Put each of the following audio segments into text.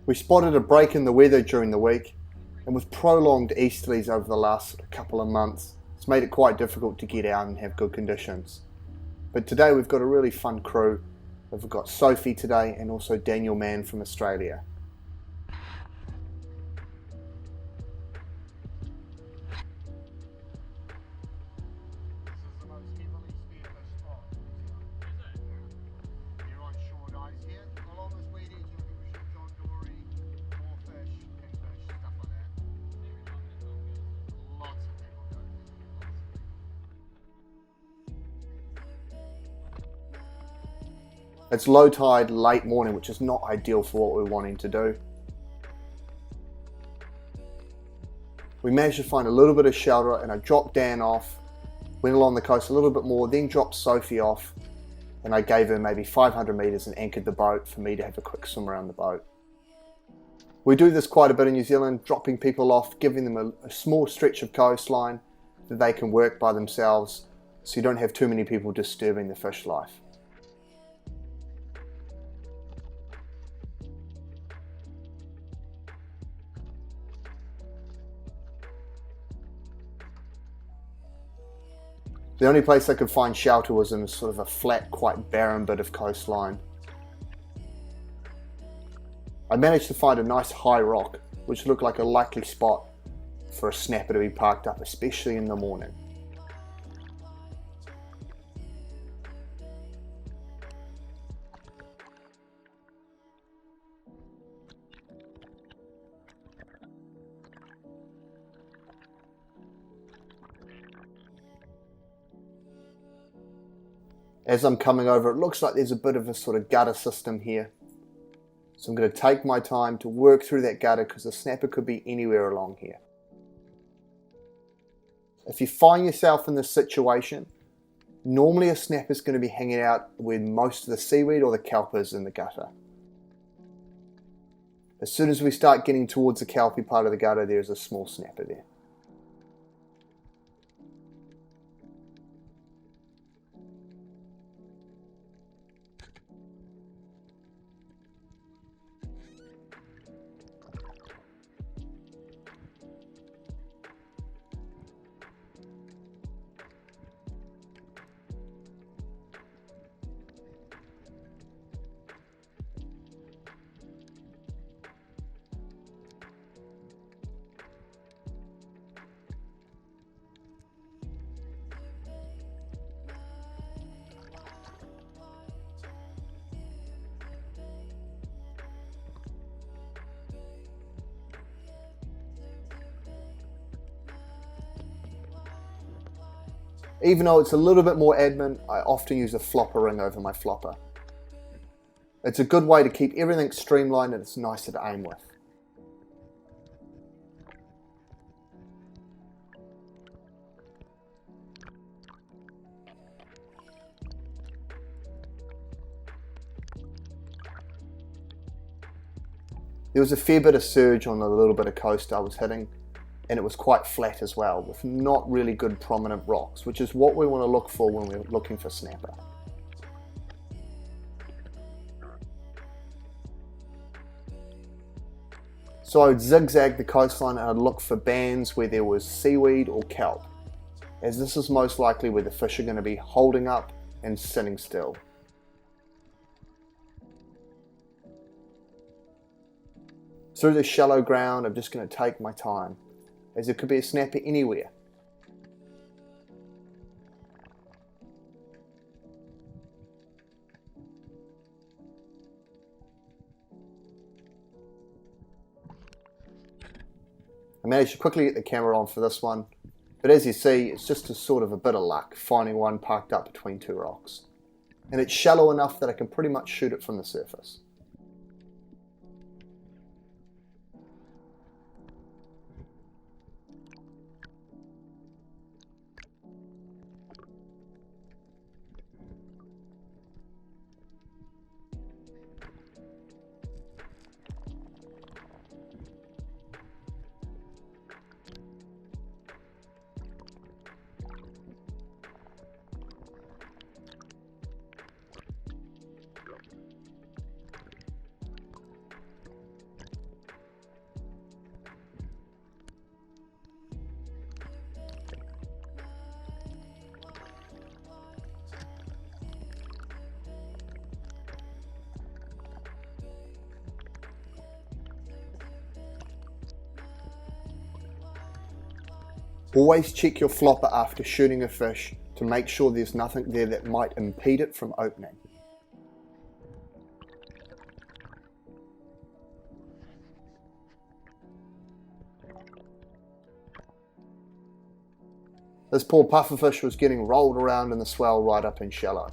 We spotted a break in the weather during the week, and with prolonged easterlies over the last couple of months, it's made it quite difficult to get out and have good conditions. But today we've got a really fun crew. We've got Sophie today and also Daniel Mann from Australia. It's low tide, late morning, which is not ideal for what we're wanting to do. We managed to find a little bit of shelter and I dropped Dan off, went along the coast a little bit more, then dropped Sophie off and I gave her maybe 500 meters and anchored the boat for me to have a quick swim around the boat. We do this quite a bit in New Zealand, dropping people off, giving them a small stretch of coastline that they can work by themselves so you don't have too many people disturbing the fish life. The only place I could find shelter was in sort of a flat, quite barren bit of coastline. I managed to find a nice high rock, which looked like a likely spot for a snapper to be parked up, especially in the morning. As I'm coming over, it looks like there's a bit of a sort of gutter system here. So I'm going to take my time to work through that gutter because the snapper could be anywhere along here. If you find yourself in this situation, normally a snapper is going to be hanging out where most of the seaweed or the kelp is in the gutter. As soon as we start getting towards the kelpy part of the gutter, there's a small snapper there. Even though it's a little bit more admin, I often use a flopper ring over my flopper. It's a good way to keep everything streamlined and it's nicer to aim with. There was a fair bit of surge on the little bit of coast I was hitting, and it was quite flat as well, with not really good prominent rocks, which is what we want to look for when we're looking for snapper. So I would zigzag the coastline and I'd look for bands where there was seaweed or kelp, as this is most likely where the fish are going to be holding up and sitting still. Through the shallow ground, I'm just going to take my time, as there could be a snapper anywhere. I managed to quickly get the camera on for this one, but as you see, it's just a sort of a bit of luck finding one parked up between two rocks. And it's shallow enough that I can pretty much shoot it from the surface. Always check your flopper after shooting a fish to make sure there's nothing there that might impede it from opening. This poor pufferfish was getting rolled around in the swell right up in shallow.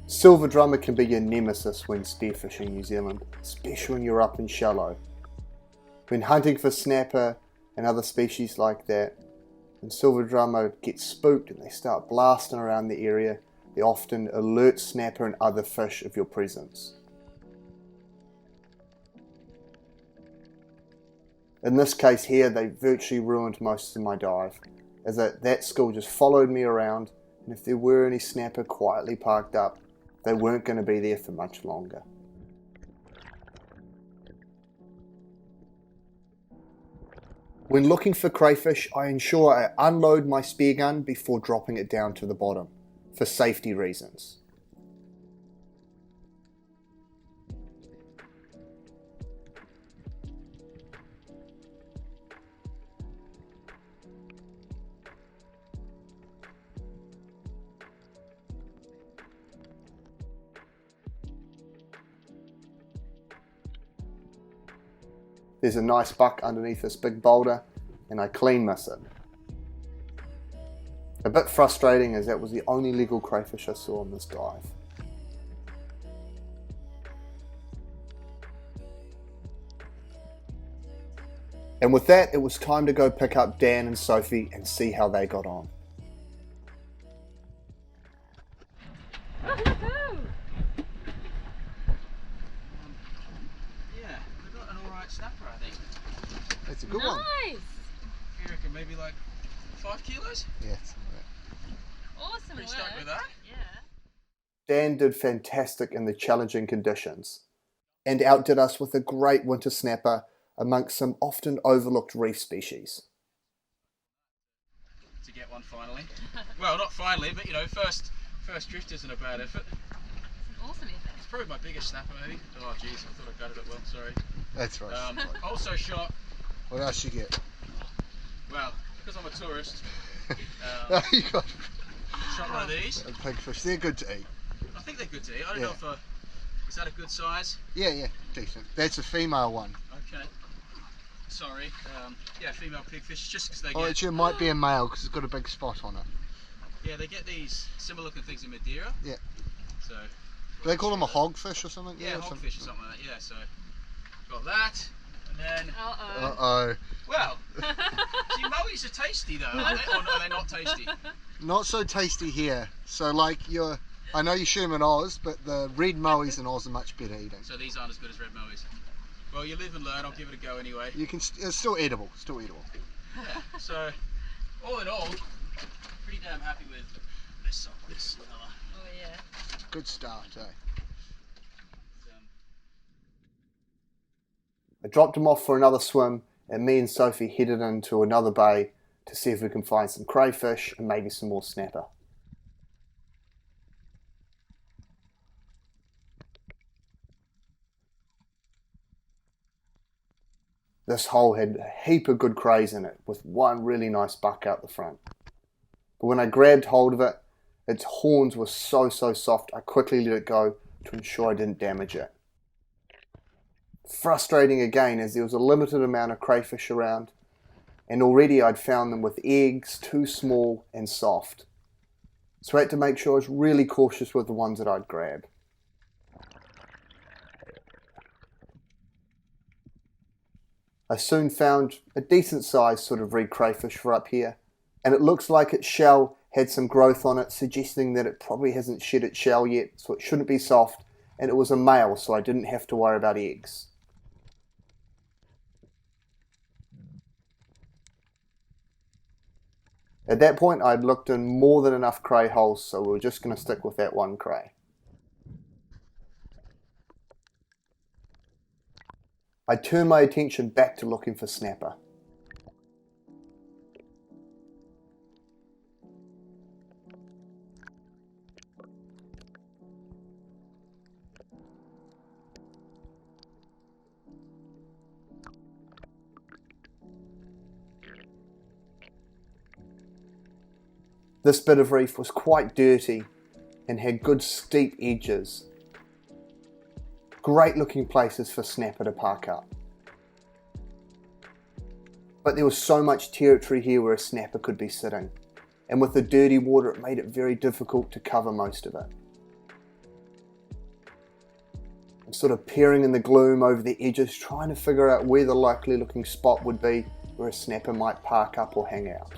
Silver drummer can be your nemesis when spearfishing New Zealand, especially when you're up in shallow. When hunting for snapper and other species like that, when silver drummer gets spooked and they start blasting around the area, they often alert snapper and other fish of your presence. In this case here, they virtually ruined most of my dive, as that school just followed me around, and if there were any snapper quietly parked up, they weren't going to be there for much longer. When looking for crayfish, I ensure I unload my spear gun before dropping it down to the bottom, for safety reasons. There's a nice buck underneath this big boulder, and I clean miss it. A bit frustrating as that was the only legal crayfish I saw on this dive. And with that, it was time to go pick up Dan and Sophie and see how they got on. Snapper, I think. That's a good one. Nice! You reckon maybe like 5 kilos? Yeah, something like that. Awesome Pretty work. stoked with that. Yeah. Dan did fantastic in the challenging conditions and outdid us with a great winter snapper amongst some often overlooked reef species. To get one finally. Well, not finally, but you know, first drift isn't a bad effort. It's an awesome effort. It's probably my biggest snapper maybe. Oh jeez, I thought I gutted it well, sorry. That's right. Also shot, What else you get? well, because I'm a tourist, You got shot one of these. pigfish. They're good to eat. I think they're good to eat. I don't know if is that a good size? Yeah, decent. That's a female one. Okay. Sorry. Yeah, female pigfish, just because they Oh, get... it might be a male because it's got a big spot on it. Yeah, they get these similar looking things in Madeira. Yeah. So... Do they call them a hogfish or something? Yeah, hogfish or something like that, yeah, so... Got that, and then... Uh-oh. Well, see, mowies are tasty though, aren't they? Or are they not tasty? Not so tasty here. So like I know you shoot them in Oz, but the red mowies in Oz are much better eating. So these aren't as good as red mowies. Well, you live and learn, I'll give it a go anyway. You can, it's still edible, Yeah, so, all in all, pretty damn happy with this fella. Oh yeah. Good start, eh? I dropped him off for another swim, and me and Sophie headed into another bay to see if we can find some crayfish and maybe some more snapper. This hole had a heap of good crays in it, with one really nice buck out the front. But when I grabbed hold of it, its horns were so soft I quickly let it go to ensure I didn't damage it. Frustrating again, as there was a limited amount of crayfish around, and already I'd found them with eggs too small and soft. So I had to make sure I was really cautious with the ones that I'd grab. I soon found a decent sized sort of red crayfish for up here, and it looks like its shell had some growth on it, suggesting that it probably hasn't shed its shell yet, so it shouldn't be soft, and it was a male, so I didn't have to worry about eggs. At that point, I'd looked in more than enough cray holes, so we were just going to stick with that one cray. I turned my attention back to looking for snapper. This bit of reef was quite dirty and had good steep edges. Great looking places for snapper to park up. But there was so much territory here where a snapper could be sitting, and with the dirty water it made it very difficult to cover most of it. I'm sort of peering in the gloom over the edges, trying to figure out where the likely looking spot would be where a snapper might park up or hang out.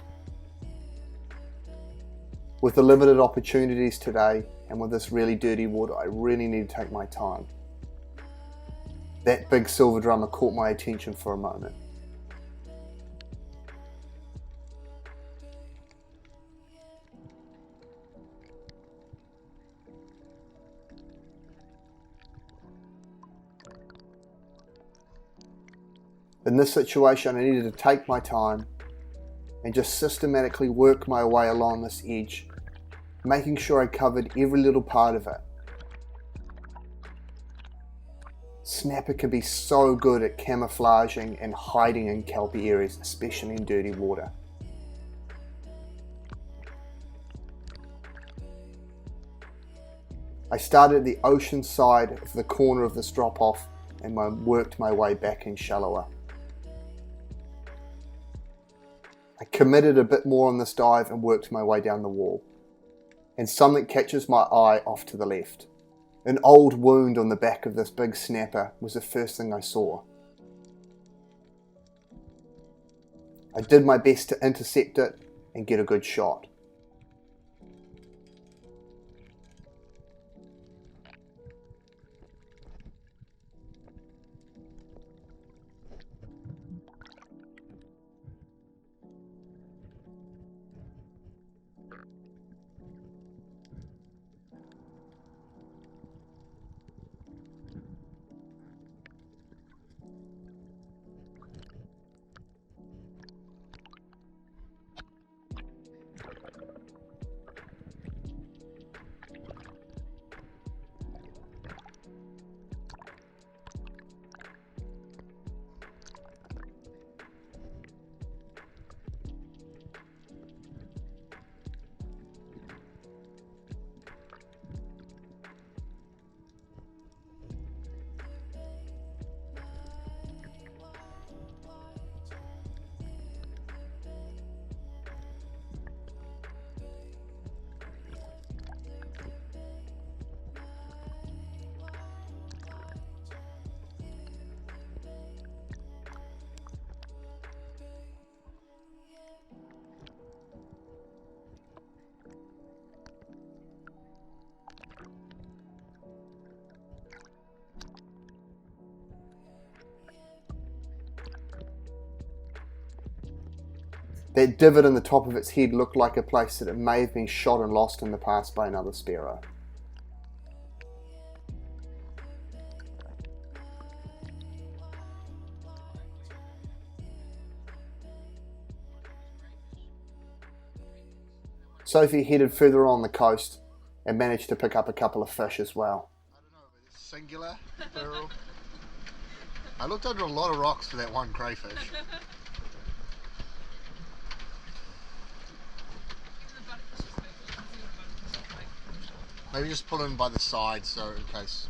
With the limited opportunities today, and with this really dirty water, I really need to take my time. That big silver drummer caught my attention for a moment. In this situation, I needed to take my time and just systematically work my way along this edge, making sure I covered every little part of it. Snapper can be so good at camouflaging and hiding in kelpy areas, especially in dirty water. I started at the ocean side of the corner of this drop-off and worked my way back in shallower. I committed a bit more on this dive and worked my way down the wall. And something catches my eye off to the left. An old wound on the back of this big snapper was the first thing I saw. I did my best to intercept it and get a good shot. That divot in the top of its head looked like a place that it may have been shot and lost in the past by another sparrow. Sophie headed further on the coast and managed to pick up a couple of fish as well. I don't know, but it's singular, plural. I looked under a lot of rocks for that one crayfish. Maybe just pull in by the side so in case.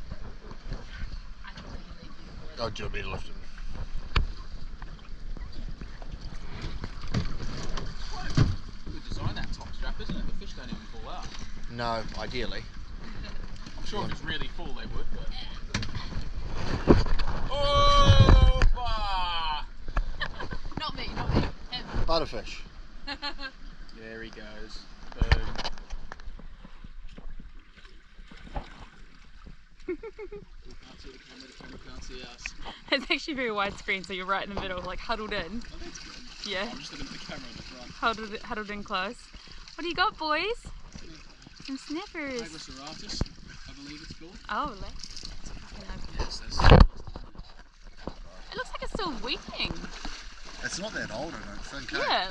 Oh, do you want me to lift him? Good design, that top strap, isn't it? The fish don't even fall out. No, ideally. I'm sure if it's really full they would, but... Oh! Ah! Not me, not me. Him. Butterfish. There he goes. Boom. We can't see the camera can't see us. It's actually very widescreen, so you're right in the middle, like huddled in. Oh, that's good. Yeah. I'm just looking at the camera in the front. Huddled in close. What do you got, boys? Some snappers. Tigroseratus, I believe it's called. Oh, let's fucking open. Yes, that's... It still weeping. It's not that old, I don't think. Yeah.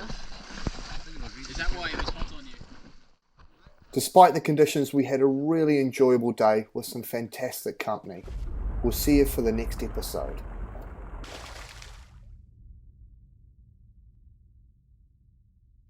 Is that why it was hot on you? Despite the conditions, we had a really enjoyable day with some fantastic company. We'll see you for the next episode.